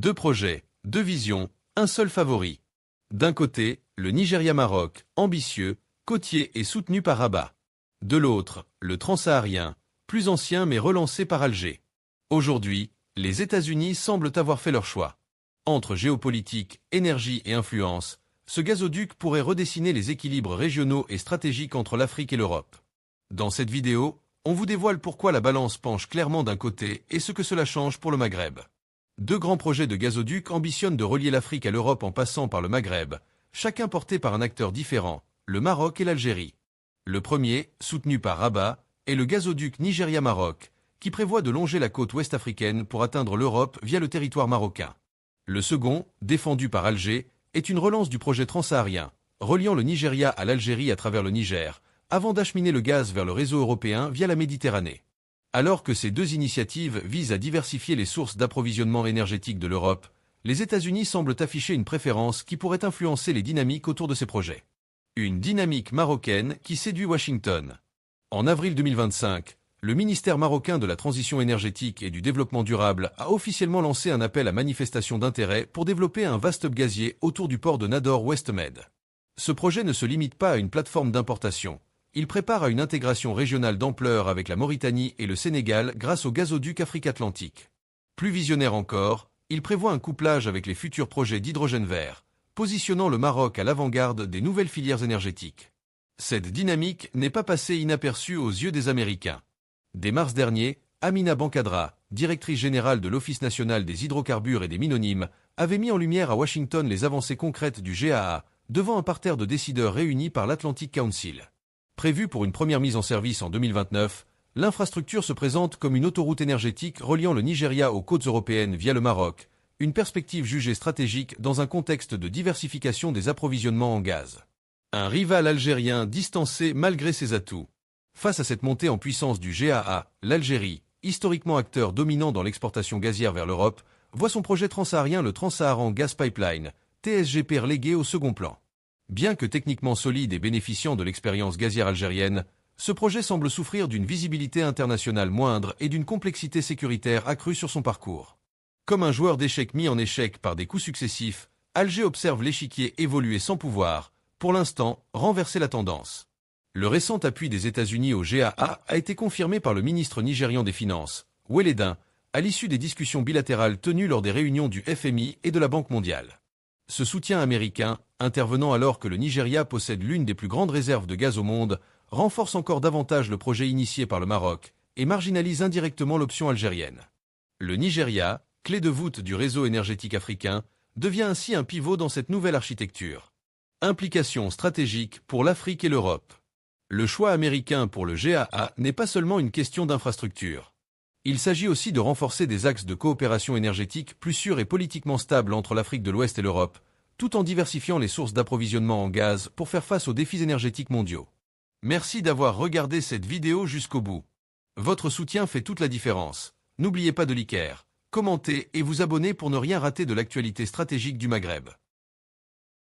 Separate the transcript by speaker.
Speaker 1: Deux projets, deux visions, un seul favori. D'un côté, le Nigeria-Maroc, ambitieux, côtier et soutenu par Rabat. De l'autre, le Transsaharien, plus ancien mais relancé par Alger. Aujourd'hui, les États-Unis semblent avoir fait leur choix. Entre géopolitique, énergie et influence, ce gazoduc pourrait redessiner les équilibres régionaux et stratégiques entre l'Afrique et l'Europe. Dans cette vidéo, on vous dévoile pourquoi la balance penche clairement d'un côté et ce que cela change pour le Maghreb. Deux grands projets de gazoduc ambitionnent de relier l'Afrique à l'Europe en passant par le Maghreb, chacun porté par un acteur différent, le Maroc et l'Algérie. Le premier, soutenu par Rabat, est le gazoduc Nigeria-Maroc, qui prévoit de longer la côte ouest africaine pour atteindre l'Europe via le territoire marocain. Le second, défendu par Alger, est une relance du projet transsaharien, reliant le Nigeria à l'Algérie à travers le Niger, avant d'acheminer le gaz vers le réseau européen via la Méditerranée. Alors que ces deux initiatives visent à diversifier les sources d'approvisionnement énergétique de l'Europe, les États-Unis semblent afficher une préférence qui pourrait influencer les dynamiques autour de ces projets. Une dynamique marocaine qui séduit Washington. En avril 2025, le ministère marocain de la Transition énergétique et du Développement durable a officiellement lancé un appel à manifestation d'intérêt pour développer un vaste hub gazier autour du port de Nador West Med. Ce projet ne se limite pas à une plateforme d'importation. Il prépare à une intégration régionale d'ampleur avec la Mauritanie et le Sénégal grâce au gazoduc Afrique-Atlantique. Plus visionnaire encore, il prévoit un couplage avec les futurs projets d'hydrogène vert, positionnant le Maroc à l'avant-garde des nouvelles filières énergétiques. Cette dynamique n'est pas passée inaperçue aux yeux des Américains. Dès mars dernier, Amina Bankadra, directrice générale de l'Office national des hydrocarbures et des minonymes, avait mis en lumière à Washington les avancées concrètes du GAA, devant un parterre de décideurs réunis par l'Atlantic Council. Prévue pour une première mise en service en 2029, l'infrastructure se présente comme une autoroute énergétique reliant le Nigeria aux côtes européennes via le Maroc, une perspective jugée stratégique dans un contexte de diversification des approvisionnements en gaz. Un rival algérien distancé malgré ses atouts. Face à cette montée en puissance du GAA, l'Algérie, historiquement acteur dominant dans l'exportation gazière vers l'Europe, voit son projet transsaharien le Trans-Saharan Gas Pipeline, TSGP relégué au second plan. Bien que techniquement solide et bénéficiant de l'expérience gazière algérienne, ce projet semble souffrir d'une visibilité internationale moindre et d'une complexité sécuritaire accrue sur son parcours. Comme un joueur d'échecs mis en échec par des coups successifs, Alger observe l'échiquier évoluer sans pouvoir, pour l'instant, renverser la tendance. Le récent appui des États-Unis au GAA a été confirmé par le ministre nigérian des Finances, Weledin, à l'issue des discussions bilatérales tenues lors des réunions du FMI et de la Banque mondiale. Ce soutien américain, intervenant alors que le Nigeria possède l'une des plus grandes réserves de gaz au monde, renforce encore davantage le projet initié par le Maroc et marginalise indirectement l'option algérienne. Le Nigeria, clé de voûte du réseau énergétique africain, devient ainsi un pivot dans cette nouvelle architecture. Implications stratégiques pour l'Afrique et l'Europe. Le choix américain pour le GAA n'est pas seulement une question d'infrastructure. Il s'agit aussi de renforcer des axes de coopération énergétique plus sûrs et politiquement stables entre l'Afrique de l'Ouest et l'Europe, tout en diversifiant les sources d'approvisionnement en gaz pour faire face aux défis énergétiques mondiaux. Merci d'avoir regardé cette vidéo jusqu'au bout. Votre soutien fait toute la différence. N'oubliez pas de liker, commenter et vous abonner pour ne rien rater de l'actualité stratégique du Maghreb.